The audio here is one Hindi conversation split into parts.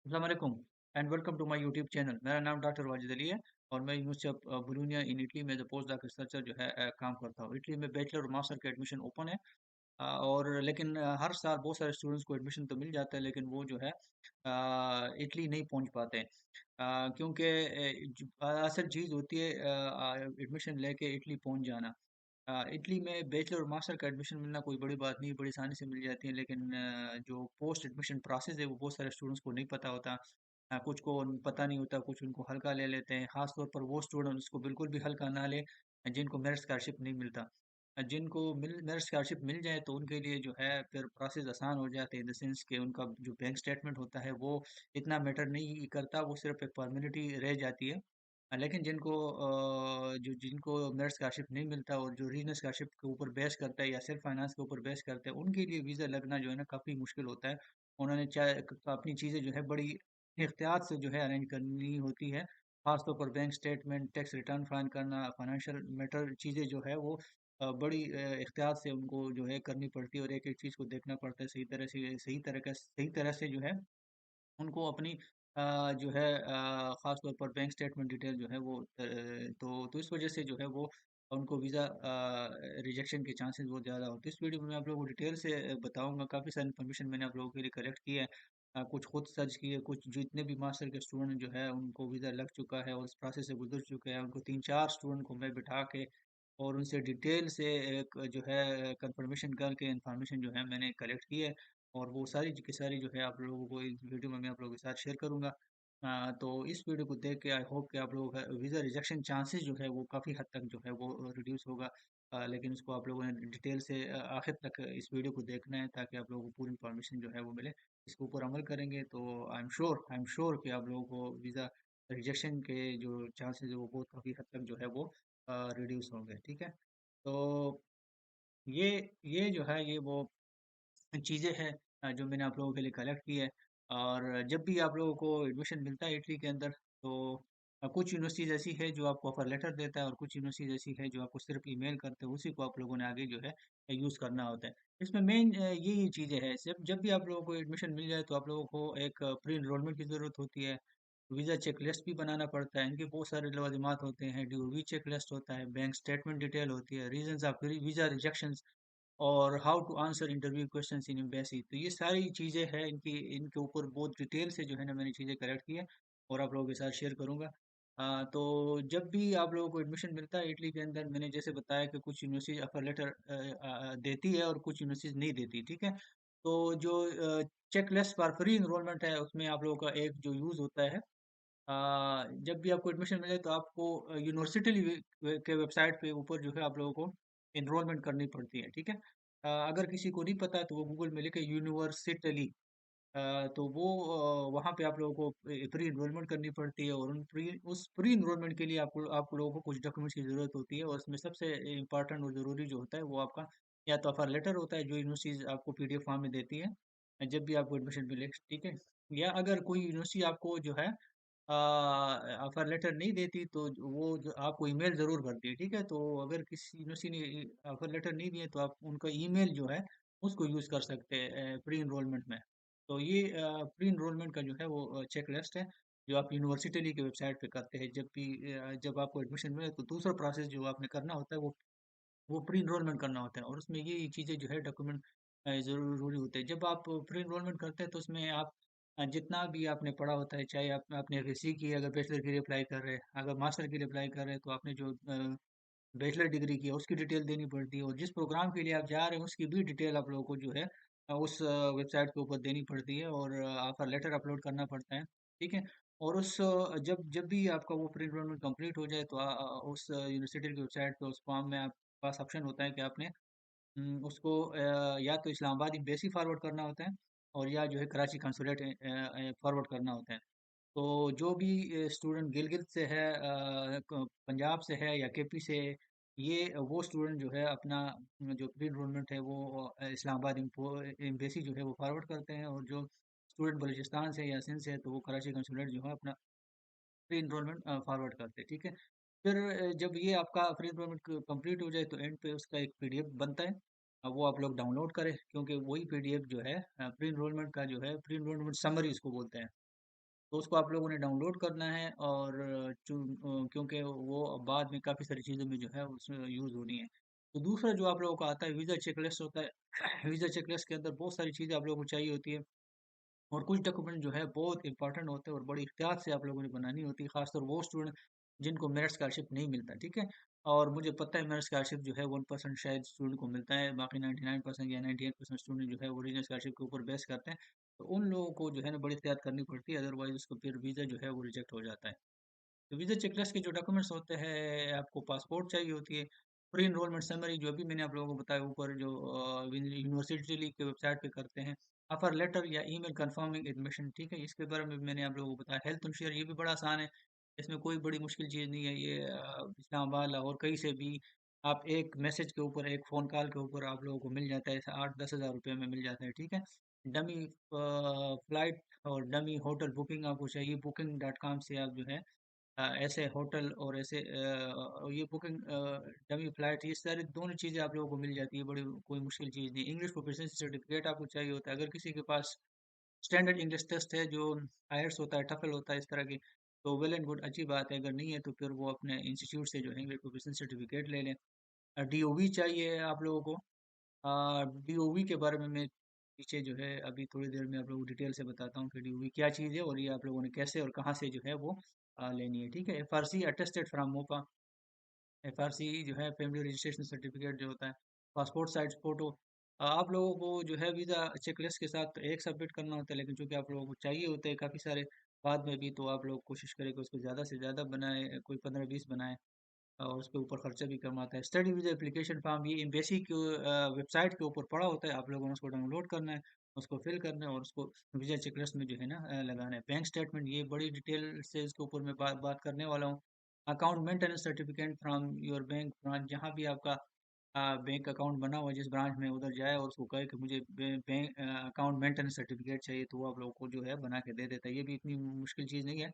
अस्सलामुअलैकुम and welcome to my YouTube channel. मेरा नाम डॉक्टर वाजिद अली है और मैं university of Bologna in Italy में जो पोस्ट डॉक रिसर्चर जो है काम करता हूँ। इटली में बैचलर और मास्टर के एडमिशन ओपन है। और लेकिन हर साल बहुत सारे स्टूडेंट्स को एडमिशन तो मिल जाता है, लेकिन वो जो है इटली नहीं पहुंच पाते हैं। क्योंकि असल चीज़ होती है एडमिशन लेके इटली पहुंच जाना। इटली में बैचलर और मास्टर का एडमिशन मिलना कोई बड़ी बात नहीं, बड़ी आसानी से मिल जाती है। लेकिन जो पोस्ट एडमिशन प्रोसेस है वो बहुत सारे स्टूडेंट्स को नहीं पता होता। कुछ को पता नहीं होता, कुछ उनको हल्का ले लेते हैं। खास तौर पर वो स्टूडेंट उसको बिल्कुल भी हल्का ना ले जिनको मेरिट स्कॉलरशिप नहीं मिलता। जिनको मेरिट स्कॉलरशिप मिल जाए तो उनके लिए जो है फिर प्रोसेस आसान हो जाते हैं, इन द सेंस कि उनका जो बैंक स्टेटमेंट होता है वो इतना मैटर नहीं करता, वो सिर्फ एक फॉर्मेलिटी रह जाती है। लेकिन जिनको मेरिट स्कॉलरशिप नहीं मिलता और जो रीजनल स्कॉलरशिप के ऊपर बेस करता है या सेल्फ फाइनेंस के ऊपर बेस करता है, उनके लिए वीज़ा लगना जो है ना काफ़ी मुश्किल होता है। उन्होंने चाहे अपनी चीज़ें जो है बड़ी एहतियात से जो है अरेंज करनी होती है। खासतौर पर bank statement, tax return file करना, फाइनेंशियल मैटर चीज़ें जो है वो बड़ी एहतियात से उनको जो है करनी पड़ती है और एक एक चीज़ को देखना पड़ता है सही तरह से जो है उनको अपनी जो है ख़ास तौर पर बैंक स्टेटमेंट डिटेल जो है वो तो इस वजह से जो है वो उनको वीज़ा रिजेक्शन के चांसेस बहुत ज़्यादा होते हैं। इस वीडियो में मैं आप लोगों को डिटेल से बताऊँगा। काफ़ी सारी इन्फॉर्मेशन मैंने आप लोगों के लिए कलेक्ट की है। कुछ खुद सर्च किए, कुछ जितने भी मास्टर के स्टूडेंट जो है उनको वीज़ा लग चुका है और इस प्रोसेस से गुजर चुके हैं, उनको 3-4 स्टूडेंट को मैं बिठा के और उनसे डिटेल से एक जो है कंफर्मेशन करके इन्फॉर्मेशन जो है मैंने कलेक्ट की है। और वो सारी की सारी जो है आप लोगों को इस वीडियो में मैं आप लोगों के साथ शेयर करूँगा। तो इस वीडियो को देख के आई होप कि आप लोगों का वीज़ा रिजेक्शन चांसेस जो है वो काफ़ी हद तक जो है वो रिड्यूस होगा। लेकिन उसको आप लोगों ने डिटेल से आखिर तक इस वीडियो को देखना है ताकि आप लोगों को पूरी इन्फॉर्मेशन जो है वो मिले। इसके ऊपर अमल करेंगे तो आई एम श्योर कि आप लोगों को वीज़ा रिजेक्शन के जो चांसेस है वो बहुत काफ़ी हद तक जो है वो रिड्यूस होंगे। ठीक है? तो ये ये जो है ये वो चीज़ें हैं जो मैंने आप लोगों के लिए कलेक्ट की है। और जब भी आप लोगों को एडमिशन मिलता है इटली के अंदर तो कुछ यूनिवर्सिटीज़ ऐसी है जो आपको ऑफर लेटर देता है और कुछ यूनिवर्सिटीज़ ऐसी है जो आपको सिर्फ ईमेल करते हैं, उसी को आप लोगों ने आगे जो है यूज़ करना होता है। इसमें मेन यही चीज़ें हैं। जब जब भी आप लोगों को एडमिशन मिल जाए तो आप लोगों को एक प्री एनरोलमेंट की ज़रूरत होती है। वीज़ा चेक लिस्ट भी बनाना पड़ता है, इनके बहुत सारे लवाज़िमात होते हैं। डीओवी चेक लिस्ट होता है, बैंक स्टेटमेंट डिटेल होती है, रीजंस ऑफ वीज़ा रिजेक्शंस और how to answer interview questions in embassy. तो ये सारी चीज़ें हैं, इनके ऊपर बहुत डिटेल से जो है ना मैंने चीज़ें कलेक्ट की है और आप लोगों के साथ शेयर करूँगा। तो जब भी आप लोगों को एडमिशन मिलता है इटली के अंदर, मैंने जैसे बताया कि कुछ यूनिवर्सिटी ऑफर लेटर देती है और कुछ यूनिवर्सिटीज नहीं देती। ठीक है? तो जो checklist for free enrolment है उसमें आप लोगों का एक जो यूज़ होता है, जब भी आपको एडमिशन मिले तो आपको यूनिवर्सिटी के वेबसाइट पे ऊपर जो है आप लोगों को एनरोलमेंट करनी पड़ती है। ठीक है? अगर किसी को नहीं पता तो वो गूगल में लिखे यूनिवर्सिटली, तो वो वहाँ पे आप लोगों को प्री एनरोलमेंट करनी पड़ती है और उस प्री एनरोलमेंट के लिए आप लोगों को कुछ डॉक्यूमेंट्स की ज़रूरत होती है और उसमें सबसे इम्पोर्टेंट और ज़रूरी जो होता है वो आपका या तो ऑफर लेटर होता है जो यूनिवर्सिटीज आपको पीडीएफ फॉर्म में देती है जब भी आपको एडमिशन मिले। ठीक है? या अगर कोई यूनिवर्सिटी आपको जो है ऑफर लेटर नहीं देती तो वो जो आपको ईमेल ज़रूर करती है। ठीक है? तो अगर किसी यूनिवर्सिटी ने ऑफर लेटर नहीं दिए तो आप उनका ईमेल जो है उसको यूज़ कर सकते हैं प्री एनरोलमेंट में। तो ये प्री एनरोलमेंट का जो है वो चेक लिस्ट है जो आप यूनिवर्सिटी की वेबसाइट पे करते हैं। जब आपको एडमिशन मिले तो दूसरा प्रोसेस जो आपने करना होता है वो प्री एनरोलमेंट करना होता है और उसमें ये चीज़ें जो है डॉक्यूमेंट ज़रूरी होते हैं। जब आप प्री एनरोलमेंट करते हैं तो उसमें आप जितना भी आपने पढ़ा होता है, चाहे आपने एफएससी की है, अगर बैचलर के लिए अप्लाई कर रहे हैं, अगर मास्टर के लिए अप्लाई कर रहे हैं तो आपने जो बैचलर डिग्री की है उसकी डिटेल देनी पड़ती है और जिस प्रोग्राम के लिए आप जा रहे हैं उसकी भी डिटेल आप लोगों को जो है उस वेबसाइट के ऊपर देनी पड़ती है और आपका लेटर अपलोड करना पड़ता है। ठीक है? और जब जब भी आपका वो प्री एनरोलमेंट कंप्लीट हो जाए तो उस यूनिवर्सिटी की वेबसाइट पे उस फॉर्म में आप पास ऑप्शन होता है कि आपने उसको या तो इस्लामाबाद एम्बेसी फॉरवर्ड करना होता है और या जो है कराची कंसुलेट फॉरवर्ड करना होता है। तो जो भी स्टूडेंट गिलगित से है, पंजाब से है या केपी से है, ये वो स्टूडेंट जो है अपना जो प्री एनरोलमेंट है वो इस्लामाबाद एम्बेसी जो है वो फॉरवर्ड करते हैं और जो स्टूडेंट बलूचिस्तान से या सिंध से है तो वो कराची कंसुलेट जो है अपना प्री एनरोलमेंट फॉरवर्ड करते हैं। ठीक है? फिर जब ये आपका प्री एनरोलमेंट कंप्लीट हो जाए तो एंड पे उसका एक पीडीएफ बनता है। वो आप लोग डाउनलोड करें क्योंकि वही पीडीएफ जो है प्री एनरोलमेंट का जो है प्री एनरोलमेंट समरी इसको बोलते हैं। तो उसको आप लोगों ने डाउनलोड करना है और क्योंकि वो बाद में काफ़ी सारी चीज़ों में जो है उसमें यूज़ होनी है। तो दूसरा जो आप लोगों का आता है वीज़ा चेकलिस्ट होता है। वीज़ा चेकलिस्ट के अंदर बहुत सारी चीज़ें आप लोगों को चाहिए होती है और कुछ डॉक्यूमेंट जो है बहुत इंपॉर्टेंट होते हैं और बड़ी एहतियात से आप लोगों ने बनानी होती है, खासतौर वो स्टूडेंट जिनको मेरिट स्कॉलरशिप नहीं मिलता, ठीक है। और मुझे पता है मेरिट स्कॉलरशिप जो है 1% शायद स्टूडेंट को मिलता है, बाकी 99% या 98% स्टूडेंट जो है वो रीजनल स्कॉलरशिप के ऊपर बेस करते हैं। तो उन लोगों को जो है ना बड़ी एहतियात करनी पड़ती है, अदरवाइज उसको फिर वीज़ा जो है वो रिजेक्ट हो जाता है। तो वीज़ा चेकलिस्ट के जो डॉक्यूमेंट्स होते हैं, आपको पासपोर्ट चाहिए होती है, प्री एनरोलमेंट समरी जो अभी मैंने आप लोगों को बताया ऊपर जो यूनिवर्सिटी की वेबसाइट पे करते हैं, ऑफर लेटर या ईमेल कंफर्मिंग एडमिशन, ठीक है। इसके बारे में भी मैंने आप लोगों को बताया। हेल्थ इंश्योरेंस ये भी बड़ा आसान है, इसमें कोई बड़ी मुश्किल चीज़ नहीं है। ये इस्लामाबाद लाहौर कहीं से भी आप एक मैसेज के ऊपर एक फ़ोन कॉल के ऊपर आप लोगों को मिल जाता है, 8-10 हज़ार रुपये में मिल जाता है, ठीक है। डमी फ्लाइट और डमी होटल बुकिंग आपको चाहिए, बुकिंग डॉट कॉम से आप जो है ऐसे होटल और ऐसे ये बुकिंग डमी फ्लाइट ये सारी दोनों चीज़ें आप लोगों को मिल जाती है, बड़ी कोई मुश्किल चीज़ नहीं। इंग्लिश प्रोफिशिएंसी सर्टिफिकेट आपको चाहिए होता है, अगर किसी के पास स्टैंडर्ड इंग्लिश टेस्ट है जो आयल्स होता है, टफल होता है, इस तरह की, तो वेल एंड गुड, अच्छी बात है। अगर नहीं है तो फिर वो अपने इंस्टीट्यूट से जो है इंग्लिश प्रोफिशिएंसी सर्टिफिकेट ले लें। डीओवी चाहिए आप लोगों को। डीओवी के बारे में मैं पीछे जो है अभी थोड़ी देर में आप लोगों को डिटेल से बताता हूँ कि डीओवी क्या चीज़ है और ये आप लोगों ने कैसे और कहाँ से जो है वो लेनी है, ठीक है। FRC attested from Mopa, FRC जो है फैमिली रजिस्ट्रेशन सर्टिफिकेट जो होता है, पासपोर्ट साइज फोटो। आप लोगों को जो है वीज़ा चेकलिस्ट के साथ एक सबमिट करना होता है, लेकिन चूंकि आप लोगों को चाहिए होते हैं काफ़ी सारे बाद में भी, तो आप लोग कोशिश करें कि उसको ज़्यादा से ज़्यादा बनाए, कोई 15-20 बनाए और उसके ऊपर खर्चा भी कम आता है। स्टडी वीज़ा एप्लीकेशन फॉर्म ये एम्बेसी की वेबसाइट के ऊपर पड़ा होता है, आप लोगों ने उसको डाउनलोड करना है, उसको फिल करना है और उसको वीज़ा चेकलिस्ट में जो है ना लगाना है। बैंक स्टेटमेंट ये बड़ी डिटेल से इसके ऊपर मैं बात बात करने वाला हूँ। Account maintenance certificate from your bank branch, जहाँ भी आपका बैंक अकाउंट बना हुआ है जिस ब्रांच में, उधर जाए और उसको कहे कि मुझे बैंक अकाउंट मेंटेनेंस सर्टिफिकेट चाहिए, तो वो आप लोगों को जो है बना के दे देता है। ये भी इतनी मुश्किल चीज़ नहीं है।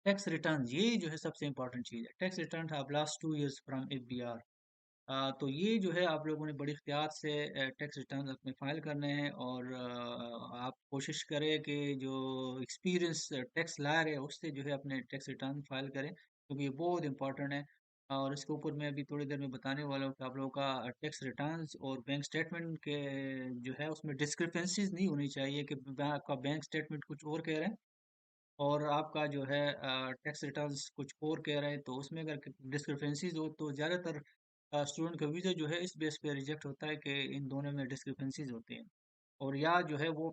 टैक्स रिटर्न ये जो है सबसे इंपॉर्टेंट चीज़ है। Tax return of last 2 years from FBR. तो ये जो है आप लोगों ने बड़ी एहतियात से टैक्स रिटर्न अपने फाइल करने हैं और आप कोशिश करें कि जो एक्सपीरियंस टैक्स लायर है उससे जो है अपने टैक्स रिटर्न फाइल करें, क्योंकि ये बहुत इंपॉर्टेंट है। और इसके ऊपर मैं अभी थोड़ी देर में बताने वाला हूँ कि आप लोगों का टैक्स रिटर्न्स और बैंक स्टेटमेंट के जो है उसमें डिस्क्रिपेंसीज नहीं होनी चाहिए कि आपका बैंक स्टेटमेंट कुछ और कह रहा है और आपका जो है टैक्स रिटर्न्स कुछ और कह रहे हैं, तो उसमें अगर डिस्क्रिपेंसीज हो तो ज़्यादातर स्टूडेंट का वीज़ा जो है इस बेस पे रिजेक्ट होता है कि इन दोनों में डिस्क्रिपेंसीज होती हैं। और या जो है वो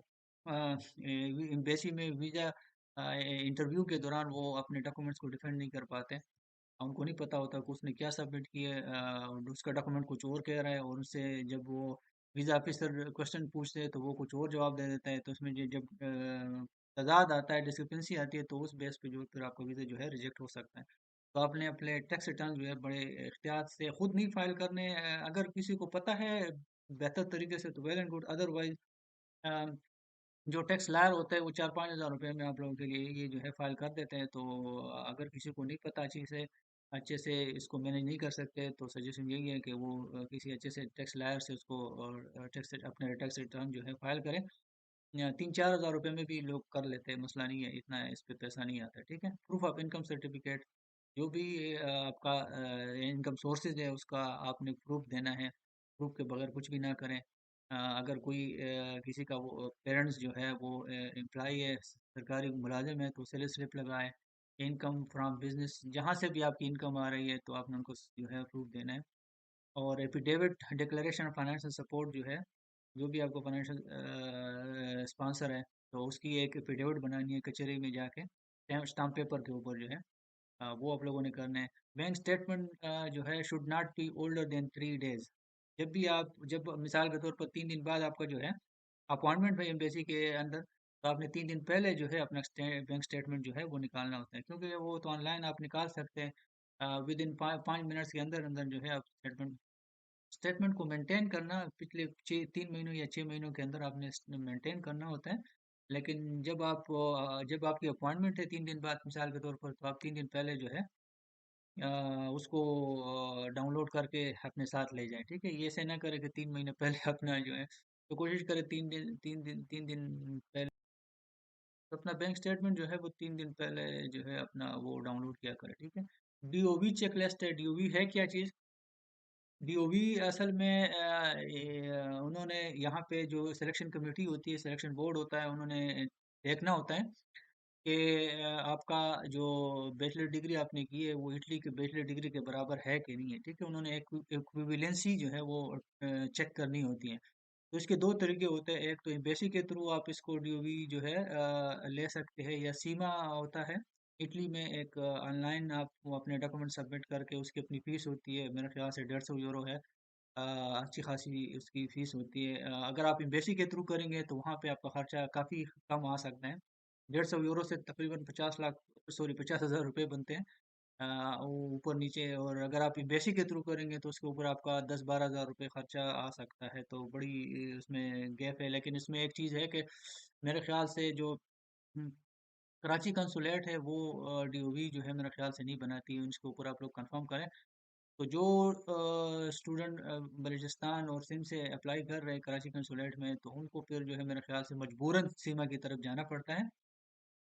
एम्बेसी में वीज़ा इंटरव्यू के दौरान वो अपने डॉक्यूमेंट्स को डिफेंड नहीं कर पाते, उनको नहीं पता होता कि उसने क्या सबमिट किया है, उसका डॉक्यूमेंट कुछ और कह रहा है और उनसे जब वो वीज़ा ऑफिसर क्वेश्चन पूछते हैं तो वो कुछ और जवाब दे देता है, तो उसमें जब तजाद आता है, डिस्क्रिपेंसी आती है, तो उस बेस पे जो है फिर आपका वीज़ा जो है रिजेक्ट हो सकता है। तो आपने अपने टैक्स रिटर्न जो है बड़े एहतियात से खुद नहीं फाइल करने, अगर किसी को पता है बेहतर तरीके से तो वेल एंड गुड, अदरवाइज जो टैक्स लायर होता है वो 4-5 हज़ार रुपये में आप लोगों के लिए ये जो है फाइल कर देते हैं। तो अगर किसी को नहीं पता अच्छे से इसको मैनेज नहीं कर सकते, तो सजेशन यही है कि वो किसी अच्छे से टैक्स लायर से उसको टैक्स अपने टैक्स रिटर्न जो है फाइल करें। 3-4 हज़ार रुपये में भी लोग कर लेते हैं, मसला नहीं है, इतना इस पे पैसा नहीं आता, ठीक है। प्रूफ ऑफ इनकम सर्टिफिकेट, जो भी आपका इनकम सोर्सेज है उसका आपने प्रूफ देना है, प्रूफ के बगैर कुछ भी ना करें। अगर कोई किसी का वो पेरेंट्स जो है वो एम्प्लॉई है, सरकारी मुलाजिम है, तो सैलरी स्लिप लगाए। इनकम फ्रॉम बिजनेस, जहाँ से भी आपकी इनकम आ रही है तो आपने उनको जो है प्रूफ देना है। और एफिडेविट डिक्लेरेशन फाइनेंशियल सपोर्ट जो है, जो भी आपको फाइनेंशियल स्पॉन्सर है, तो उसकी एक एफिडेविट बनानी है कचहरी में जाके स्टाम्प पेपर के ऊपर जो है, वो आप लोगों ने करना है। बैंक स्टेटमेंट जो है should not be older than 3 days। जब मिसाल के तौर पर 3 दिन बाद आपका जो है अपॉइंटमेंट है एम्बेसी के अंदर, तो आपने 3 दिन पहले जो है अपना बैंक स्टेटमेंट जो है वो निकालना होता है, क्योंकि वो तो ऑनलाइन आप निकाल सकते हैं विद इन 5 मिनट्स के अंदर अंदर जो है आप स्टेटमेंट स्टेटमेंट को मेंटेन करना पिछले 3 महीनों या 6 महीनों के अंदर आपने मेंटेन करना होता है। लेकिन जब आपकी अपॉइंटमेंट है 3 दिन बाद मिसाल के तौर पर, तो आप 3 दिन पहले जो है उसको डाउनलोड करके अपने साथ ले जाएं, ठीक है। ये ऐसे ना करें कि 3 महीने पहले अपना जो है, तो कोशिश करें 3 दिन पहले अपना बैंक स्टेटमेंट जो है वो 3 दिन पहले जो है अपना वो डाउनलोड किया करें, ठीक है। डीओवी चेकलिस्ट है, डीओवी है क्या चीज़? डीओवी असल में उन्होंने यहाँ पे जो सिलेक्शन कमेटी होती है, सिलेक्शन बोर्ड होता है, उन्होंने देखना होता है कि आपका जो बैचलर डिग्री आपने की है वो इटली के बैचलर डिग्री के बराबर है कि नहीं है, ठीक है। उन्होंने इक्विवेलेंसी जो है वो चेक करनी होती है। तो इसके दो तरीके होते हैं, एक तो एम्बेसी के थ्रू आप इसको डीओवी जो है ले सकते हैं, या सीमा होता है इटली में एक ऑनलाइन आप वो अपने डॉक्यूमेंट सबमिट करके उसकी अपनी फीस होती है, मेरे ख्याल से 150 यूरो है। अ, अच्छी खासी उसकी फीस होती है। अगर आप एम्बेसी के थ्रू करेंगे तो वहाँ पे आपका खर्चा काफ़ी कम आ सकता है। 150 यूरो से तकरीबन 50 हजार रुपये बनते हैं। ऊपर नीचे, और अगर आप एम्बेसी के थ्रू करेंगे तो उसके ऊपर आपका 10-12 हजार रुपये खर्चा आ सकता है, तो बड़ी उसमें गैप है। लेकिन इसमें एक चीज़ है कि मेरे ख्याल से जो हम्म, कराची कंसुलेट है वो डीओवी जो है मेरे ख्याल से नहीं बनाती है, इसके ऊपर आप लोग कंफर्म करें। तो जो स्टूडेंट बलूचिस्तान और सिंध से अप्लाई कर रहे हैं कराची कंसुलेट में, तो उनको फिर जो है मेरे ख्याल से मजबूरन सीमा की तरफ जाना पड़ता है।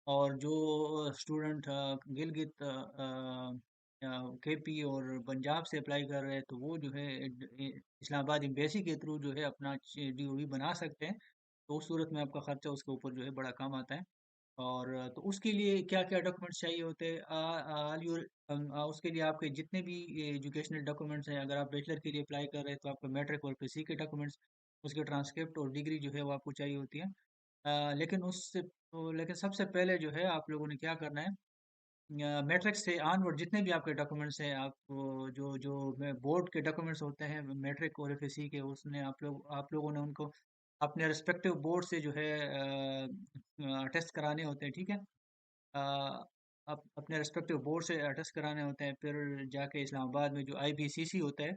और जो स्टूडेंट गिलगित केपी और पंजाब से अप्लाई कर रहे हैं, तो वो जो है इस्लामाबाद एम्बेसी के थ्रू जो है अपना डीओवी बना सकते हैं। तो उस सूरत में आपका खर्चा उसके ऊपर जो है बड़ा कम आता है। और तो उसके लिए क्या क्या डॉक्यूमेंट्स चाहिए होते हैं? उसके लिए आपके जितने भी एजुकेशनल डॉक्यूमेंट्स हैं, अगर आप बैचलर के लिए अप्लाई कर रहे हैं तो आपका मैट्रिक और पीसी के डॉक्यूमेंट्स, उसके ट्रांसक्रिप्ट और डिग्री जो है वो आपको चाहिए होती है। लेकिन सबसे पहले जो है आप लोगों ने क्या करना है, मैट्रिक से ऑनवर्ड जितने भी आपके डॉक्यूमेंट्स हैं, आप जो जो बोर्ड के डॉक्यूमेंट्स होते हैं मैट्रिक और एफएससी के, उसने आप लोगों ने उनको अपने रिस्पेक्टिव बोर्ड से जो है टेस्ट कराने होते हैं, ठीक है। अ, अपने रिस्पेक्टिव बोर्ड से अटेस्ट कराने होते हैं, फिर जाके इस्लामाबाद में जो आईपीसीसी होता है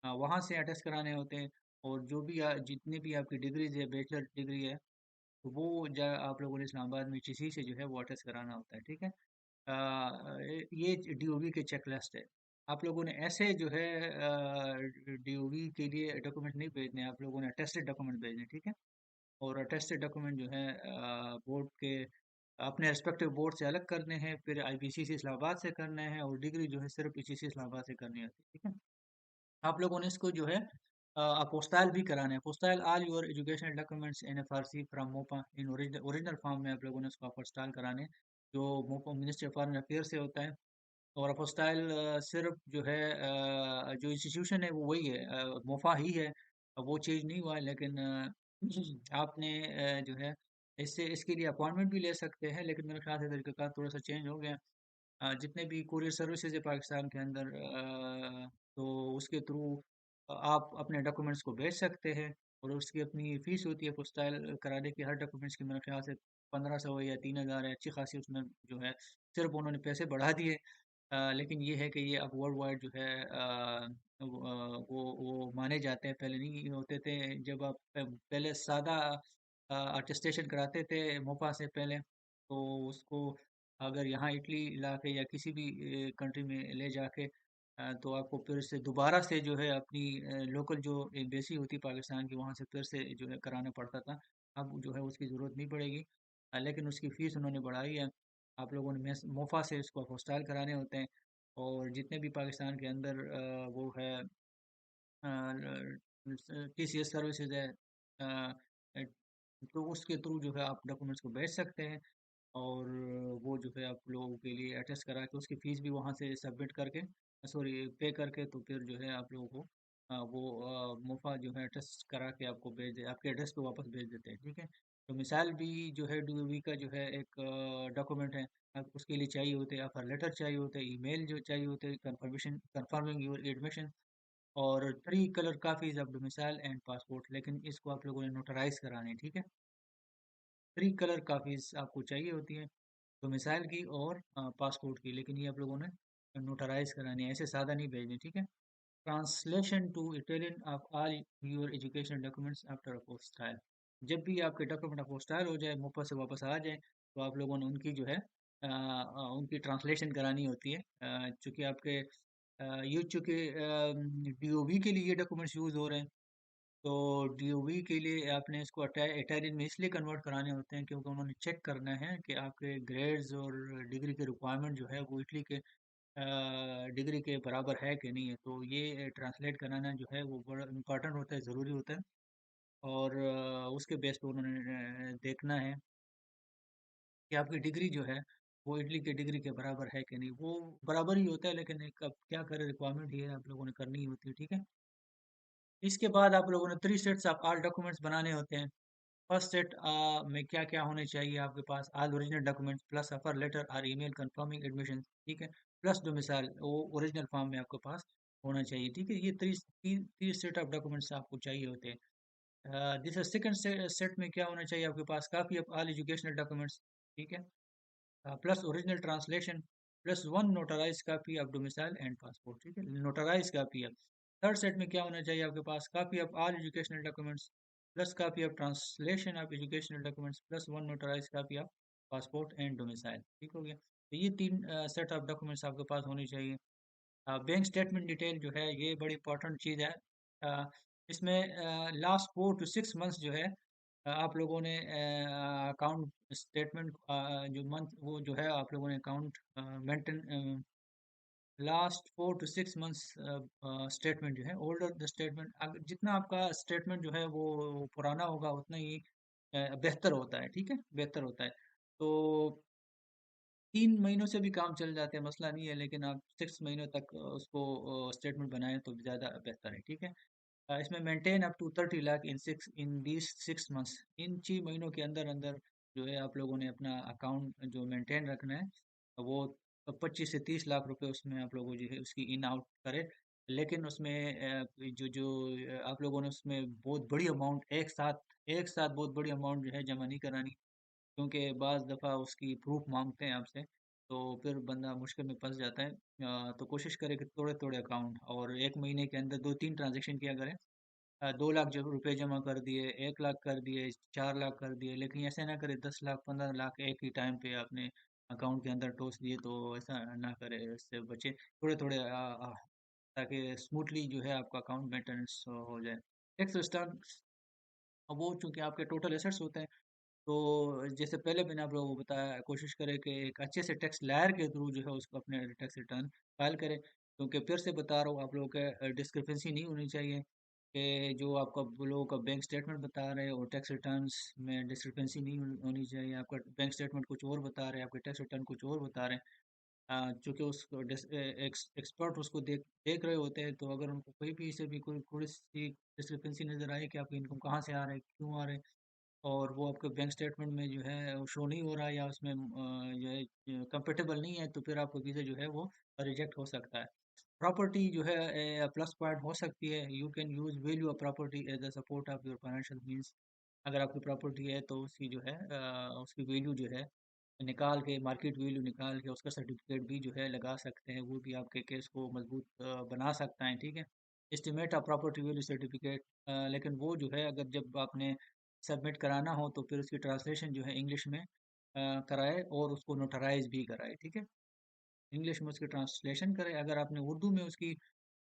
वहाँ से अटेस्ट कराने होते हैं। और जो भी जितनी भी आपकी डिग्रीज है, बैचलर डिग्री है, तो वो आप लोगों ने इस्लामाबाद में किसी से जो है वो अटेस्ट कराना होता है, ठीक है। ये डीओवी के चेकलिस्ट है। आप लोगों ने ऐसे जो है डीओवी के लिए डॉक्यूमेंट नहीं भेजने, आप लोगों ने अटेस्टेड डॉक्यूमेंट भेजने, ठीक है। और अटेस्टेड डॉक्यूमेंट जो है बोर्ड के अपने रिस्पेक्टिव बोर्ड से अलग करने हैं, फिर आईपीसीसी इस्लामाबाद से करने हैं, और डिग्री जो है सिर्फ पीसीसी इस्लामाबाद से करनी होती है, ठीक है। आप लोगों ने इसको जो है अपोस्टाइल भी कराना है। Apostille all your educational documents in Farsi from Mopa in original form में आप लोगों ने इसको अपोस्टाइल कराने हैं, जो Mopa ministry of foreign affair से होता है। और अपोस्टाइल सिर्फ जो है जो इंस्टीट्यूशन है वो वही है, मोफा ही है। वो चेंज नहीं हुआ है, लेकिन आपने जो है इससे इसके लिए अपॉइंटमेंट भी ले सकते हैं, लेकिन मेरे ख्याल से तरीक़ाकार थोड़ा सा चेंज हो गया। जितने भी कुरियर सर्विसेज है पाकिस्तान के अंदर, तो उसके थ्रू आप अपने डॉक्यूमेंट्स को भेज सकते हैं। और उसकी अपनी फ़ीस होती है पोस्टाइल कराने की, हर डॉक्यूमेंट्स की मेरे ख्याल से 1500 या 3000 है, अच्छी खासी उसमें जो है सिर्फ उन्होंने पैसे बढ़ा दिए। लेकिन ये है कि ये अब वर्ल्ड वाइड जो है वो माने जाते हैं, पहले नहीं होते थे। जब आप पहले सादा अटेस्टेशन कराते थे मोपा से पहले, तो उसको अगर यहाँ इटली लाके या किसी भी कंट्री में ले जाके तो आपको फिर से दोबारा से जो है अपनी लोकल जो एम्बेसी होती पाकिस्तान की, वहाँ से फिर से जो है कराना पड़ता था। अब जो है उसकी ज़रूरत नहीं पड़ेगी। लेकिन उसकी फ़ीस उन्होंने बढ़ाई है। आप लोगों ने मोफा से इसको अपोस्टाइल कराने होते हैं। और जितने भी पाकिस्तान के अंदर वो है टीसीएस सर्विसेज है, अ, तो उसके थ्रू जो है आप डॉक्यूमेंट्स को भेज सकते हैं। और वो जो है आप लोगों के लिए अटेस्ट करा के उसकी फ़ीस भी वहाँ से सबमिट करके, सॉरी पे करके, तो फिर जो है आप लोगों को वो मुफ़ा जो है अटेस्ट करा के आपको आपके एड्रेस पे वापस भेज देते हैं, ठीक है। तो मिसाल भी जो है डीओवी का जो है एक डॉक्यूमेंट है, उसके लिए चाहिए होते हैं ऑफर लेटर, चाहिए होते हैं ईमेल, जो चाहिए होते हैं कंफर्मेशन कंफर्मिंग योर एडमिशन, और 3 colour copies of domicile and passport. लेकिन इसको आप लोगों ने नोटराइज कराने हैं, ठीक है। 3 कलर कापीज आपको चाहिए होती है डोमिसाइल की और पासपोर्ट की, लेकिन ये आप लोगों ने नोटराइज करानी है, ऐसे सादा नहीं भेजने, ठीक है। Translation to Italian of all your educational documents after apostille. जब भी आपके डॉक्यूमेंट अपोस्टाइल हो जाए, मुफ्त से वापस आ जाए, तो आप लोगों ने उनकी जो है उनकी ट्रांसलेशन करानी होती है। चूँकि आपके चूँकि डीओवी के लिए ये डॉक्यूमेंट्स यूज़ हो रहे हैं, तो डीओवी के लिए आपने इसको इटालियन में इसलिए कन्वर्ट कराने होते हैं क्योंकि उन्होंने चेक करना है कि आपके ग्रेड्स और डिग्री के रिक्वायरमेंट जो है वो इटली के डिग्री के बराबर है कि नहीं है। तो ये ट्रांसलेट कराना जो है वो बड़ा इम्पोर्टेंट होता है, ज़रूरी होता है। और उसके बेस पे उन्होंने देखना है कि आपकी डिग्री जो है वो इटली के डिग्री के बराबर है कि नहीं। वो बराबर ही होता है, लेकिन एक अब क्या करें, रिक्वायरमेंट ये है, आप लोगों ने करनी ही होती है, ठीक है। इसके बाद आप लोगों ने 3 सेट्स ऑफ ऑल डॉक्यूमेंट्स बनाने होते हैं। फर्स्ट सेट में क्या क्या होने चाहिए आपके पास? All original documents plus offer letter और ईमेल कंफर्मिंग एडमिशन, ठीक है, प्लस डोमिसाइल वो ओरिजिनल फॉर्म में आपके पास होना चाहिए, ठीक है। ये थ्री सेट ऑफ डॉक्यूमेंट्स आपको चाहिए होते हैं। दिस सेकंड सेट में क्या होना चाहिए आपके पास? Copy of all educational documents, ठीक है, plus original translation, plus one notarize copy of domicile and passport, ठीक है, नोटराइज कॉपी है। थर्ड सेट में क्या होना चाहिए आपके पास? Copy of all educational documents plus copy of translation of educational documents plus one notarize copy of passport and domicile, ठीक हो गया। तो ये 3 सेट ऑफ डॉक्यूमेंट्स आपके पास होने चाहिए। बैंक स्टेटमेंट डिटेल जो है ये बड़ी इंपॉर्टेंट चीज़ है। अ, इसमें लास्ट 4 to 6 मंथ्स जो है आप लोगों ने अकाउंट स्टेटमेंट जो मंथ वो जो है आप लोगों ने account maintain last 4 to 6 months statement जो है ओल्डर द स्टेटमेंट, जितना आपका स्टेटमेंट जो है वो पुराना होगा उतना ही बेहतर होता है, ठीक है, बेहतर होता है। तो 3 महीनों से भी काम चल जाते हैं, मसला नहीं है, लेकिन आप 6 महीनों तक उसको स्टेटमेंट बनाएं तो ज़्यादा बेहतर है, ठीक है। इसमें maintain up to 30 lakh in these 6 months, इन 6 महीनों के अंदर अंदर जो है आप लोगों ने अपना अकाउंट जो मेंटेन रखना है वो 25 से 30 लाख रुपए उसमें आप लोगों जो है उसकी इन आउट करे। लेकिन उसमें जो जो आप लोगों ने उसमें बहुत बड़ी अमाउंट एक साथ बहुत बड़ी अमाउंट जो है जमा नहीं करानी, क्योंकि बाज़ दफ़ा उसकी प्रूफ मांगते हैं आपसे, तो फिर बंदा मुश्किल में फंस जाता है। तो कोशिश करें कि थोड़े थोड़े अकाउंट और 1 महीने के अंदर 2-3 ट्रांजेक्शन किया करें। 2 लाख जब रुपए जमा कर दिए, 1 लाख कर दिए, 4 लाख कर दिए, लेकिन ऐसे ना करें 10 लाख 15 लाख एक ही टाइम पे आपने अकाउंट के अंदर ठोस दिए, तो ऐसा ना करें, इससे बचे थोड़े थोड़े ताकि स्मूथली जो है आपका अकाउंट मेंटेनेंस हो जाए। टैक्स रिटर्न, अब वो चूंकि आपके टोटल एसेट्स होते हैं, तो जैसे पहले मैंने आप लोगों को बताया, कोशिश करें कि एक अच्छे से टैक्स लायर के थ्रू जो है उसको अपने टैक्स रिटर्न फाइल करें, क्योंकि फिर से बता रहा हूँ आप लोगों के डिस्क्रिपेंसी नहीं होनी चाहिए कि जो आपका वो लोगों का बैंक स्टेटमेंट बता रहे हैं और टैक्स रिटर्न्स में डिस्क्रिपेंसी नहीं होनी चाहिए। आपका बैंक स्टेटमेंट कुछ और बता रहे हैं, आपके टैक्स रिटर्न कुछ और बता रहे हैं। चूँकि उसको एक्सपर्ट उसको देख देख रहे होते हैं, तो अगर उनको कोई भी से भी कोई थोड़ी सी डिस्क्रिपेंसी नज़र आए कि आपकी इनकम कहाँ से आ रहा है, क्यों आ रहे हैं, और वो आपके बैंक स्टेटमेंट में जो है वो शो नहीं हो रहा है, या उसमें जो है कंपेटेबल नहीं है, तो फिर आपका वीज़ा जो है वो रिजेक्ट हो सकता है। प्रॉपर्टी जो है प्लस पॉइंट हो सकती है। You can use value of property as a support of your financial means. अगर आपकी प्रॉपर्टी है तो उसकी जो है उसकी वैल्यू जो है निकाल के, मार्केट वैल्यू निकाल के उसका सर्टिफिकेट भी जो है लगा सकते हैं, वो भी आपके केस को मजबूत बना सकता है, ठीक है। Estimate of property value certificate, लेकिन वो जो है अगर जब आपने सबमिट कराना हो तो फिर उसकी ट्रांसलेशन जो है इंग्लिश में कराए और उसको नोटराइज भी कराए, ठीक है। इंग्लिश में उसकी ट्रांसलेशन करें। अगर आपने उर्दू में उसकी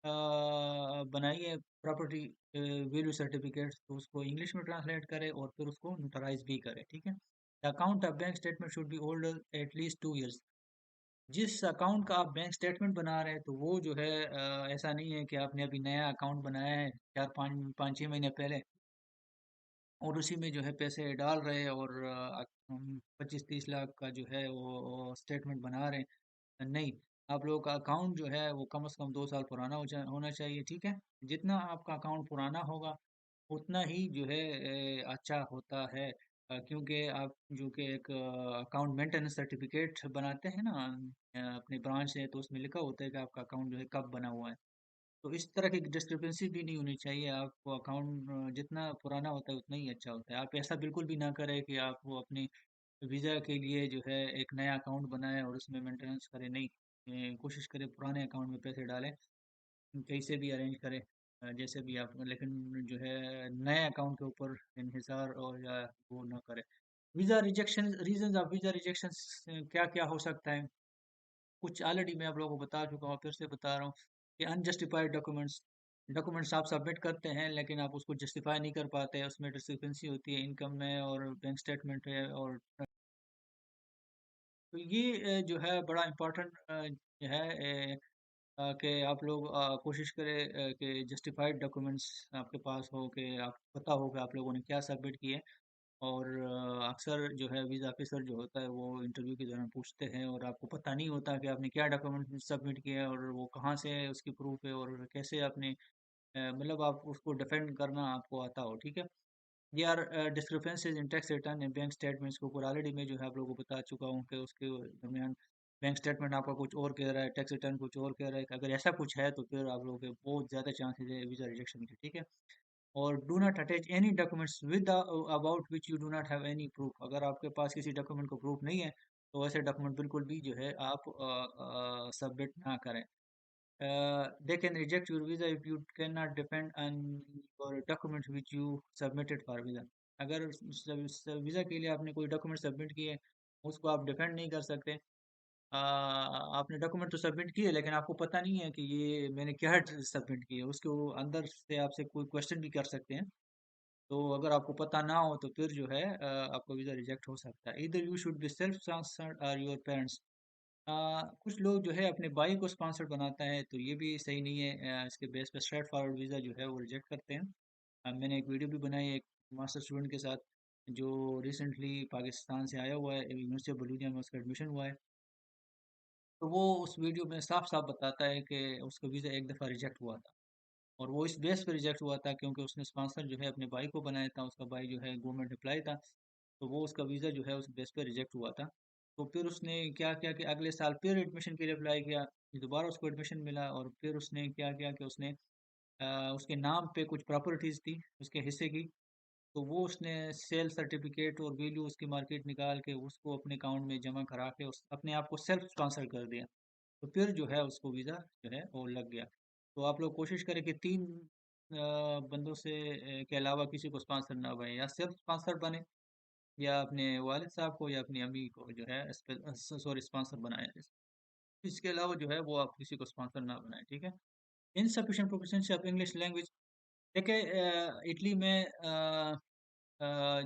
बनाई है प्रॉपर्टी वैल्यू सर्टिफिकेट, तो उसको इंग्लिश में ट्रांसलेट करें और फिर उसको नोटराइज भी करें, ठीक है। The account of bank statement should be older at least 2 years. जिस अकाउंट का आप बैंक स्टेटमेंट बना रहे हैं तो वो जो है ऐसा नहीं है कि आपने अभी नया अकाउंट बनाया है 4 5 5 6 महीने पहले और उसी में जो है पैसे डाल रहे हैं और 25 30 लाख का जो है वो स्टेटमेंट बना रहे हैं। नहीं, आप लोगों का अकाउंट जो है वो कम से कम 2 साल पुराना होना चाहिए, ठीक है। जितना आपका अकाउंट पुराना होगा उतना ही जो है अच्छा होता है। क्योंकि आप जो कि एक अकाउंट मेंटेनेंस सर्टिफिकेट बनाते हैं ना अपनी ब्रांच से, तो उसमें लिखा होता है कि आपका अकाउंट जो है कब बना हुआ है। तो इस तरह की डिस्क्रिपेंसी भी नहीं होनी चाहिए। आपको अकाउंट जितना पुराना होता है उतना ही अच्छा होता है। आप ऐसा बिल्कुल भी ना करें कि आप वो अपनी वीज़ा के लिए जो है एक नया अकाउंट बनाएं और उसमें मेंटेनेंस करें, नहीं। कोशिश करें पुराने अकाउंट में पैसे डालें, कैसे भी अरेंज करें, जैसे भी आप, लेकिन जो है नए अकाउंट के ऊपर इन्हिसार और या वो ना करें। Visa rejection, reasons of visa rejection क्या क्या हो सकता है? कुछ ऑलरेडी मैं आप लोगों को बता चुका हूँ, फिर से बता रहा हूँ कि अनजस्टिफाइड डॉक्यूमेंट्स, डॉक्यूमेंट्स आप सबमिट करते हैं लेकिन आप उसको जस्टिफाई नहीं कर पाते, उसमें डिस्क्रिपेंसी होती है इनकम में और बैंक स्टेटमेंट है। और तो ये जो है बड़ा इम्पोर्टेंट जो है कि आप लोग कोशिश करें कि जस्टिफाइड डॉक्यूमेंट्स आपके पास हो, कि आपको पता हो कि आप लोगों ने क्या सबमिट किए। और अक्सर जो है वीज़ा ऑफिसर जो होता है वो इंटरव्यू के दौरान पूछते हैं और आपको पता नहीं होता कि आपने क्या डॉक्यूमेंट सबमिट किया है और वो कहाँ से है, उसकी प्रूफ है और कैसे आपने मतलब आप उसको डिफेंड करना आपको आता हो, ठीक है। ये are discrepancies in tax return and bank statements को ऊपर ऑलरेडी मैं जो है आप लोगों को बता चुका हूँ कि उसके दरमियान बैंक स्टेटमेंट आपका कुछ और कह रहा है, टैक्स रिटर्न कुछ और कह रहा है। अगर ऐसा कुछ है तो फिर आप लोगों के बहुत ज़्यादा चांसेस है वीज़ा रिजेक्शन के, ठीक है। और do not attach any documents with about which you do not have any proof. अगर आपके पास किसी डॉक्यूमेंट को प्रूफ नहीं है तो वैसे डॉक्यूमेंट बिल्कुल भी जो है आप सबमिट ना करें। They can reject your visa if you cannot depend on your documents which you submitted for visa. अगर वीज़ा के लिए आपने कोई डॉक्यूमेंट सबमिट किए, उसको आप डिफेंड नहीं कर सकते। आपने डॉक्यूमेंट तो सबमिट किए लेकिन आपको पता नहीं है कि ये मैंने क्या सबमिट किए, उसको अंदर से आपसे कोई क्वेश्चन भी कर सकते हैं। तो अगर आपको पता ना हो तो फिर जो है आपका वीज़ा रिजेक्ट हो सकता है। इधर you should be self sponsored और योर पेरेंट्स। कुछ लोग जो है अपने भाई को स्पॉन्सर बनाता है तो ये भी सही नहीं है। इसके बेस पे स्ट्रेट फॉरवर्ड वीज़ा जो है वो रिजेक्ट करते हैं। मैंने एक वीडियो भी बनाई है एक मास्टर स्टूडेंट के साथ जो रिसेंटली पाकिस्तान से आया हुआ है, यूनिवर्सिटी ऑफ बलूचिया में उसका एडमिशन हुआ है। तो वो उस वीडियो में साफ साफ बताता है कि उसका वीज़ा एक दफ़ा रिजेक्ट हुआ था और वो इस बेस पे रिजेक्ट हुआ था क्योंकि उसने स्पॉन्सर जो है अपने भाई को बनाया था। उसका भाई जो है गवर्नमेंट एम्प्लॉय था, तो वो उसका वीज़ा जो है उस बेस पे रिजेक्ट हुआ था। तो फिर उसने क्या किया कि अगले साल फिर एडमिशन के लिए अप्लाई किया, दोबारा उसको एडमिशन मिला और फिर उसने क्या किया कि उसने उसके नाम पे कुछ प्रॉपर्टीज़ थी उसके हिस्से की, तो वो उसने सेल सर्टिफिकेट और वैल्यू उसकी मार्केट निकाल के उसको अपने अकाउंट में जमा करा के उस अपने आप को सेल्फ स्पॉन्सर कर दिया। तो फिर जो है उसको वीज़ा जो है वो लग गया। तो आप लोग कोशिश करें कि 3 बंदों से के अलावा किसी को स्पॉन्सर ना बने, या सेल्फ स्पॉन्सर बने या अपने वालिद साहब को या अपनी अम्मी को जो है सॉरी स्पॉन्सर बनाएं। इसके अलावा जो है वो आप किसी को स्पॉन्सर ना बनाएं, ठीक है। Insufficient proficiency of English language. देखिए इटली में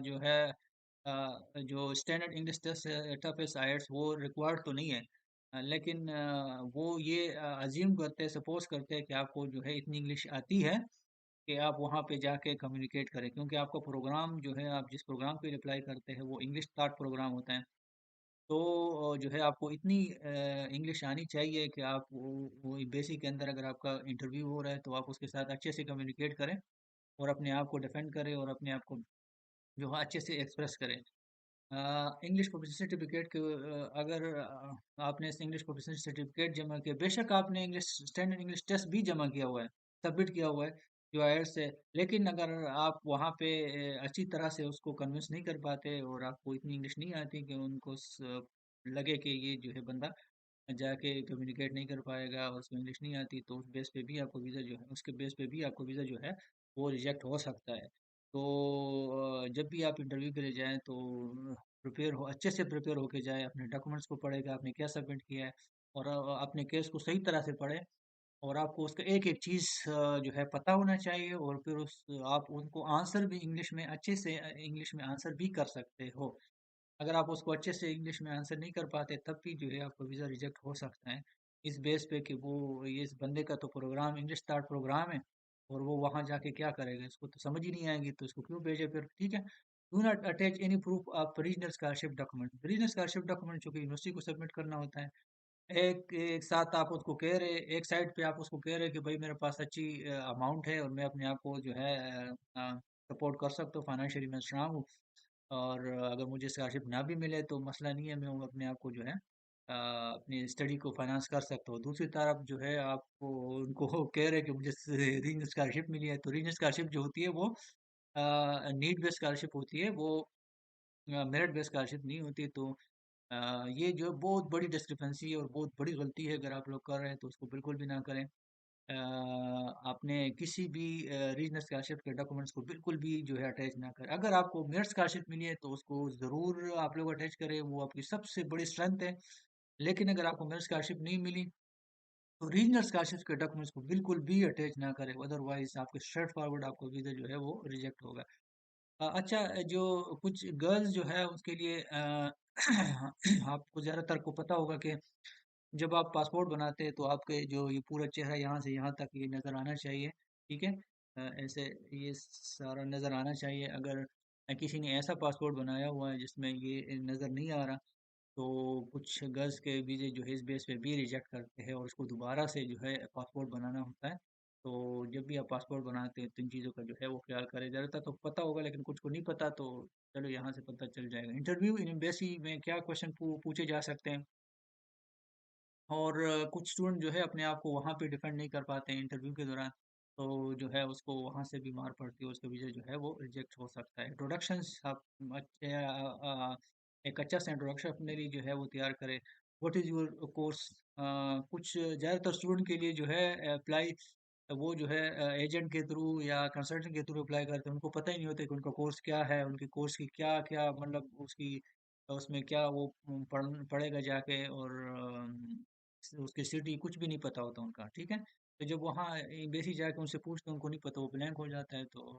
जो है जो standard English test toughest IELTS वो रिक्वायर्ड तो नहीं है। लेकिन वो ये अज्यूम करते हैं, सपोज करते हैं कि आपको जो है इतनी इंग्लिश आती है कि आप वहाँ पे जाके कम्युनिकेट करें, क्योंकि आपका प्रोग्राम जो है आप जिस प्रोग्राम के लिए अप्लाई करते हैं वो इंग्लिश स्टार्ट प्रोग्राम होता है। तो जो है आपको इतनी इंग्लिश आनी चाहिए कि आप वो बेसिक के अंदर अगर आपका इंटरव्यू हो रहा है तो आप उसके साथ अच्छे से कम्युनिकेट करें और अपने आप को डिफेंड करें और अपने आप को जो है अच्छे से एक्सप्रेस करें। इंग्लिश प्रोफिशिएंसी सर्टिफिकेट के अगर आपने इंग्लिश प्रोफिशिएंसी सर्टिफिकेट जमा किया, बेशक आपने इंग्लिश स्टैंडर्ड इंग्लिश टेस्ट भी जमा किया हुआ है, सबमिट किया हुआ है जो आयल्स से, लेकिन अगर आप वहाँ पे अच्छी तरह से उसको कन्विंस नहीं कर पाते और आपको इतनी इंग्लिश नहीं आती कि उनको लगे कि ये जो है बंदा जाके कम्युनिकेट नहीं कर पाएगा और उसको इंग्लिश नहीं आती, तो उस बेस पे भी आपको वीज़ा जो है उसके बेस पे भी आपको वीज़ा जो है वो रिजेक्ट हो सकता है। तो जब भी आप इंटरव्यू के लिए जाएँ तो प्रिपेयर हो, अच्छे से प्रिपेयर होके जाएँ, अपने डॉक्यूमेंट्स को पढ़ें कि आपने क्या सबमिट किया है और अपने केस को सही तरह से पढ़ें और आपको उसका एक-एक चीज़ जो है पता होना चाहिए और फिर उस आप उनको आंसर भी इंग्लिश में अच्छे से इंग्लिश में आंसर भी कर सकते हो। अगर आप उसको अच्छे से इंग्लिश में आंसर नहीं कर पाते तब भी जो है आपका वीज़ा रिजेक्ट हो सकता है। इस बेस पे कि वो ये इस बंदे का तो प्रोग्राम इंग्लिश स्टार्ट प्रोग्राम है और वो वहाँ जाके क्या करेगा, इसको तो समझ ही नहीं आएगी तो इसको क्यों भेजे फिर, ठीक है। Do not attach any proof of regional scholarship document. Regional scholarship document जो कि यूनिवर्सिटी को सबमिट करना होता है, एक एक साथ आप उसको कह रहे, एक साइड पे आप उसको कह रहे कि भाई मेरे पास अच्छी अमाउंट है और मैं अपने आप को जो है सपोर्ट कर सकता हूँ, फाइनेंशियली मैं स्ट्रांग हूँ और अगर मुझे स्कॉलरशिप ना भी मिले तो मसला नहीं है, मैं वो अपने आप को जो है अपनी स्टडी को फाइनेंस कर सकता हूँ। दूसरी तरफ जो है आपको उनको कह रहे हैं कि मुझे रीजनल स्कॉलरशिप मिली है, तो रीजनल स्कॉलरशिप जो होती है वो नीड बेस्ड स्कॉलरशिप होती है, वो मेरिट बेस्ड स्कॉलरशिप नहीं होती। तो ये जो है बहुत बड़ी डिस्क्रिपेंसी है और बहुत बड़ी गलती है, अगर आप लोग कर रहे हैं तो उसको बिल्कुल भी ना करें। आपने किसी भी रीजनल स्कॉलरशिप के डॉक्यूमेंट्स को बिल्कुल भी जो है अटैच ना करें। अगर आपको मेरिट स्कॉलरशिप मिली है तो उसको ज़रूर आप लोग अटैच करें, वो आपकी सबसे बड़ी स्ट्रेंथ है। लेकिन अगर आपको मेरिट स्कॉलरशिप नहीं मिली तो रीजनल स्कॉलरशिप के डॉक्यूमेंट्स को बिल्कुल भी अटैच ना करें, अदरवाइज आपके स्ट्रेट फॉरवर्ड आपको वीज़ा जो है वो रिजेक्ट होगा। अच्छा, जो कुछ गर्ल्स जो है उसके लिए आपको ज़्यादातर को पता होगा कि जब आप पासपोर्ट बनाते हैं तो आपके जो ये पूरा चेहरा यहाँ से यहाँ तक ये नज़र आना चाहिए, ठीक है? ऐसे ये सारा नज़र आना चाहिए। अगर किसी ने ऐसा पासपोर्ट बनाया हुआ है जिसमें ये नज़र नहीं आ रहा, तो कुछ गर्ल्स के वीज़े जो है इस बेस पे भी रिजेक्ट करते हैं और उसको दोबारा से जो है पासपोर्ट बनाना होता है। तो जब भी आप पासपोर्ट बनाते हैं तो इन चीज़ों का जो है वो ख्याल करें। ज़्यादातर तो पता होगा लेकिन कुछ को नहीं पता, तो चलो यहाँ से पता चल जाएगा। इंटरव्यू इन एम्बेसी में क्या क्वेश्चन पूछे जा सकते हैं, और कुछ स्टूडेंट जो है अपने आप को वहाँ पे डिफेंड नहीं कर पाते हैं इंटरव्यू के दौरान, तो जो है उसको वहाँ से भी मार पड़ती है, उसका वीज़ा जो है वो रिजेक्ट हो सकता है। इंट्रोडक्शंस आप अच्छे एक अच्छा सा इंट्रोडक्शन अपने लिए जो है वो तैयार करें। What is your course? कुछ ज़्यादातर स्टूडेंट के लिए जो है अप्लाई, वो जो है एजेंट के थ्रू या कंसल्टेंट के थ्रू अप्लाई करते हैं, उनको पता ही नहीं होता कि उनका कोर्स क्या है, उनके कोर्स की क्या क्या मतलब उसकी उसमें क्या वो पढ़ेगा जाके, और उसकी सिटी कुछ भी नहीं पता होता उनका, ठीक है? तो जब वहाँ एम्बेसी जाके उनसे पूछते हैं, उनको नहीं पता, वो ब्लैंक हो जाता है, तो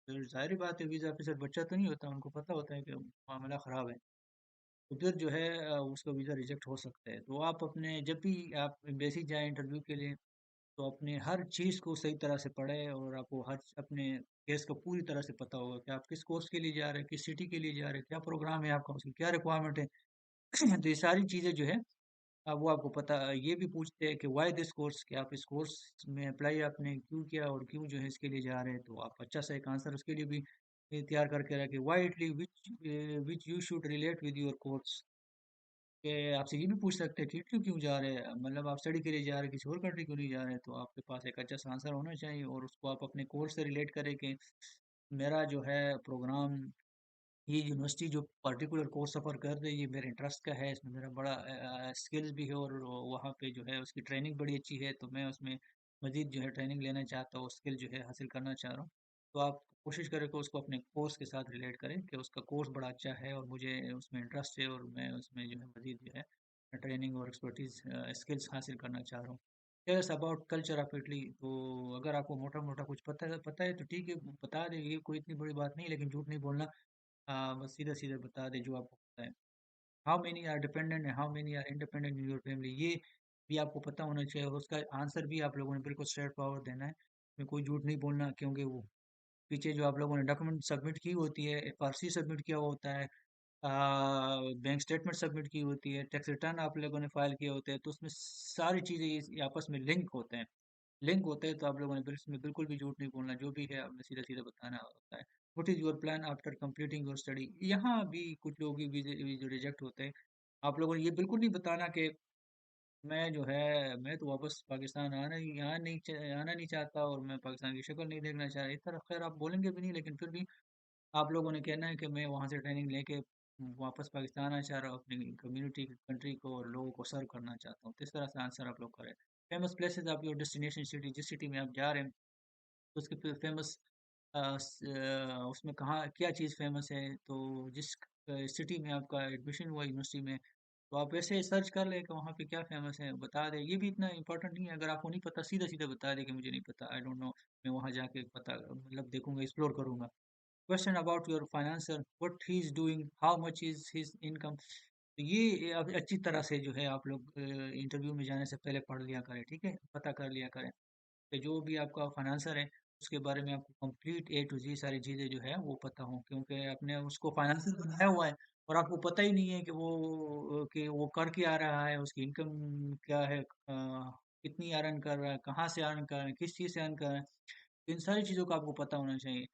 फिर ज़ाहिर-सी बात है वीज़ा ऑफिसर बच्चा तो नहीं होता, उनको पता होता है कि मामला ख़राब है। तो फिर जो है उसका वीज़ा रिजेक्ट हो सकता है। तो आप अपने जब भी आप एम्बेसी जाएँ इंटरव्यू के लिए, तो अपने हर चीज़ को सही तरह से पढ़ें, और आपको हर अपने केस को पूरी तरह से पता होगा कि आप किस कोर्स के लिए जा रहे हैं, किस सिटी के लिए जा रहे हैं, क्या प्रोग्राम है आपका, उसकी क्या रिक्वायरमेंट है। तो ये सारी चीज़ें जो है वो आपको पता, ये भी पूछते हैं कि व्हाई दिस कोर्स, कि आप इस कोर्स में अप्लाई आपने क्यों किया और क्यों जो है इसके लिए जा रहे हैं, तो आप अच्छा सा एक आंसर उसके लिए भी तैयार करके रखें। Why Italy which you should relate with your course, कि आपसे ये भी पूछ सकते हैं कि इटली क्यों जा रहे हैं, मतलब आप स्टडी के लिए जा रहे हैं, किसी और कंट्री क्यों नहीं जा रहे हैं, तो आपके पास एक अच्छा सा आंसर होना चाहिए, और उसको आप अपने कोर्स से रिलेट करें कि मेरा जो है प्रोग्राम, ये यूनिवर्सिटी जो पर्टिकुलर कोर्स ऑफर कर रही है ये मेरे इंटरेस्ट का है, इसमें मेरा बड़ा स्किल्स भी है, और वहाँ पे जो है उसकी ट्रेनिंग बड़ी अच्छी है, तो मैं उसमें मज़ीद जो है ट्रेनिंग लेना चाहता हूँ, स्किल जो है हासिल करना चाह रहा हूँ। तो आप कोशिश करें कि उसको अपने कोर्स के साथ रिलेट करें कि उसका कोर्स बड़ा अच्छा है और मुझे उसमें इंटरेस्ट है, और मैं उसमें जो है मज़ीद जो है ट्रेनिंग और एक्सपर्टीज़ स्किल्स हासिल करना चाह रहा हूँ। Tells about culture of Italy, तो अगर आपको मोटा मोटा कुछ पता है तो ठीक है, बता दें, ये कोई इतनी बड़ी बात नहीं, लेकिन झूठ नहीं बोलना। बस सीधा-सीधा बता दें जो आपको पता है। How many are dependent and how many are independent in your family, ये भी आपको पता होना चाहिए, और उसका आंसर भी आप लोगों ने बिल्कुल स्ट्रेट फॉरवर्ड देना है। इसमें कोई झूठ नहीं बोलना, क्योंकि वो पीछे जो आप लोगों ने डॉक्यूमेंट सबमिट की होती है, एफआरसी सबमिट किया हुआ होता है, बैंक स्टेटमेंट सबमिट की होती है, टैक्स रिटर्न आप लोगों ने फाइल किए होते हैं, तो उसमें सारी चीज़ें ये आपस में लिंक होते हैं। लिंक होते हैं, तो आप लोगों ने इसमें बिल्कुल भी झूठ नहीं बोलना, जो भी है आपने सीधा सीधा बताना होता है। What is your plan after completing your study, यहाँ भी कुछ लोग भी जो रिजेक्ट होते हैं, आप लोगों ने ये बिल्कुल नहीं बताना कि मैं जो है मैं तो वापस पाकिस्तान आना नहीं चाहता, और मैं पाकिस्तान की शक्ल नहीं देखना चाह रहा, इस तरह खैर आप बोलेंगे भी नहीं, लेकिन फिर भी आप लोगों ने कहना है कि मैं वहाँ से ट्रेनिंग लेके वापस पाकिस्तान आना चाह रहा हूँ, अपनी कम्युनिटी कंट्री को और लोगों को सर्व करना चाहता हूँ, तो इस तरह से आंसर आप लोग करें। Famous places of your destination city, जिस सिटी में आप जा रहे हैं तो उसके फेमस उसमें कहाँ क्या चीज़ फेमस है, तो जिस सिटी में आपका एडमिशन हुआ यूनिवर्सिटी में, तो आप ऐसे सर्च कर लें कि वहाँ पे क्या फेमस है, बता दें। ये भी इतना इंपॉर्टेंट नहीं है, अगर आपको नहीं पता सीधा सीधा बता दें कि मुझे नहीं पता, आई डोंट नो, मैं वहाँ जाके पता मतलब देखूंगा, एक्सप्लोर करूंगा। Question about your financer, what he is doing, how much is his income, तो ये अब अच्छी तरह से जो है आप लोग इंटरव्यू में जाने से पहले पढ़ लिया करें, ठीक है, पता कर लिया करें कि जो भी आपका फाइनेंसर है उसके बारे में आपको कंप्लीट ए टू जी सारी चीज़ें जो है वो पता हो, क्योंकि आपने उसको फाइनेंसर बनाया हुआ है और आपको पता ही नहीं है कि वो कर क्या आ रहा है, उसकी इनकम क्या है, कितनी अर्न कर रहा है, कहाँ से अर्न कर रहा है, किस चीज़ से अर्न कर रहा है, तो इन सारी चीज़ों का आपको पता होना चाहिए,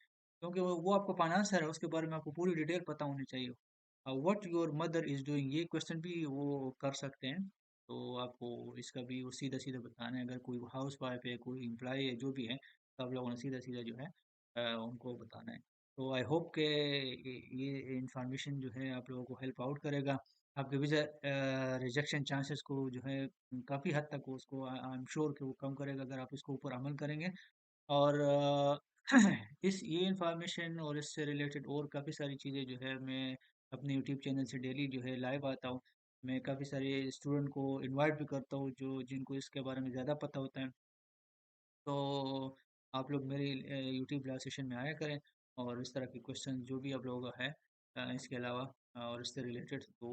क्योंकि वो आपका फाइनेंसर है, उसके बारे में आपको पूरी डिटेल पता होनी चाहिए। What your mother is doing, ये क्वेश्चन भी वो कर सकते हैं, तो आपको इसका भी वो सीधा सीधा बताना है, अगर कोई हाउस वाइफ है, कोई एम्प्लॉय है, जो भी है, तो आप लोगों ने सीधा सीधा जो है उनको बताना है। तो आई होप के ये इंफॉर्मेशन जो है आप लोगों को हेल्प आउट करेगा, आपके वीज़ा रिजेक्शन चांसेस को जो है काफ़ी हद तक उसको आई एम श्योर कि वो कम करेगा, अगर आप इसको ऊपर अमल करेंगे। और इस ये इन्फॉर्मेशन और इससे रिलेटेड और काफ़ी सारी चीज़ें जो है मैं अपने यूट्यूब चैनल से डेली जो है लाइव आता हूँ, मैं काफ़ी सारे स्टूडेंट को इनवाइट भी करता हूँ जो जिनको इसके बारे में ज़्यादा पता होता है। तो आप लोग मेरी यूट्यूब लाइव सेशन में आया करें और इस तरह के क्वेश्चन जो भी आप लोगों का है इसके अलावा और इससे रिलेटेड तो